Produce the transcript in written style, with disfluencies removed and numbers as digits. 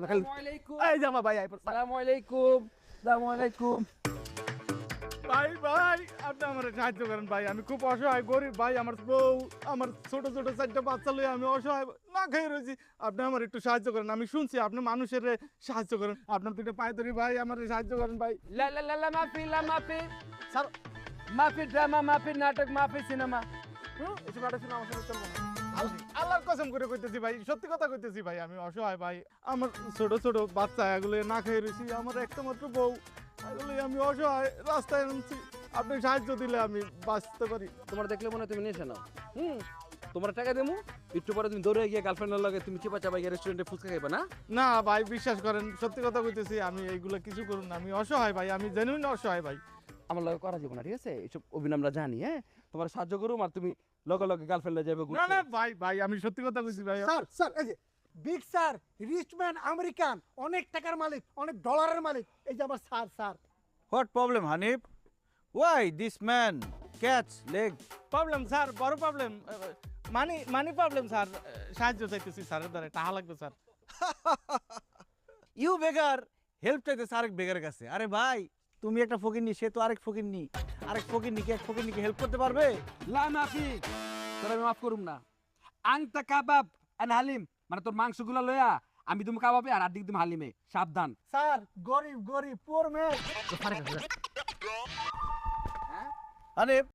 আমি খালি এই যে আমার ভাই আসসালামু আলাইকুম আসসালামু আলাইকুম। ভাই ভাই আপনি আমার সাহায্য করেন ভাই, আমি খুব অসহায় গরিব ভাই, আমার বউ আমার ছোট ছোট চারটা বাচ্চা লইয়া আমি অসহায় না খেয়ে রয়েছি, আপনি আমার একটু সাহায্য করেন। আমি শুনছি আপনি মানুষের সাহায্য করেন, আপনার দুটো পায়ে ধরি ভাই, আমার সাহায্য করেন ভাই। লা লা লা লা মাফি স্যার মাফি ড্রামা মাফি নাটক মাফি সিনেমা। এসব নাটক শুনে আমার সাথে চলবো না। আল্লাহর কসম করে কইতেছি ভাই, সত্যি কথা কইতেছি ভাই, আমি অসহায় ভাই, আমার ছোট ছোট বাচ্চা এগুলো না খেয়ে রয়েছি, আমার একটা মাত্র বউ, এগুলো আমি অসহায় রাস্তায় আনছি, আপনি সাহায্য দিলে আমি বাঁচতে পারি। তোমার দেখলে মনে হয় তুমি নেশা নাও। তোমার টাকা দেবো, একটু পরে তুমি দৌড়ে গিয়ে গার্লফ্রেন্ডের লগে তুমি চিপা চাপা গিয়ে রেস্টুরেন্টে ফুচকা খাইবা না? না ভাই বিশ্বাস করেন, সত্যি কথা কইতেছি, আমি এইগুলো কিছু করুন না, আমি অসহায় ভাই, আমি জেনুইন অসহায় ভাই। আমার লগে করা যাবে না, ঠিক আছে? এইসব অভিনয় আমরা জানি। হ্যাঁ, তোমার সাহায্য করুম আর তুমি লগে লগে গার্লফ্রেন্ডে যাবে। না না ভাই ভাই আমি সত্যি কথা কইছি ভাই। স্যার স্যার এই যে big sir, rich man, American, অনেক টাকার মালিক, অনেক ডলারের মালিক, এই যে আমার sir sir. What problem, Hanif? Why this man catch leg? Problem sir, বড় প্রবলেম, মানি প্রবলেম স্যার, সাহায্য চাইতেছি স্যারের দ্বারা, টাকা লাগবে স্যার। You beggar help চাইতেছে আরেক বেগারের কাছে। আরে ভাই তুমি একটা ফকিরনি, সে তো আরেক ফকিরনি, আরেক ফকিরনিকে এক ফকিরনিকে হেল্প করতে পারবে? লা মাফি, তোর আমি মাফ করুম না। আংতা কাবাব এন্ড হালিম, মানে তোর মাংসগুলো লয়া আমি তুমি কাবাবে আর আদিক তুমি হালিমে, সাবধান। স্যার গরিব গরিব পুয়ার ম্যান। Hanif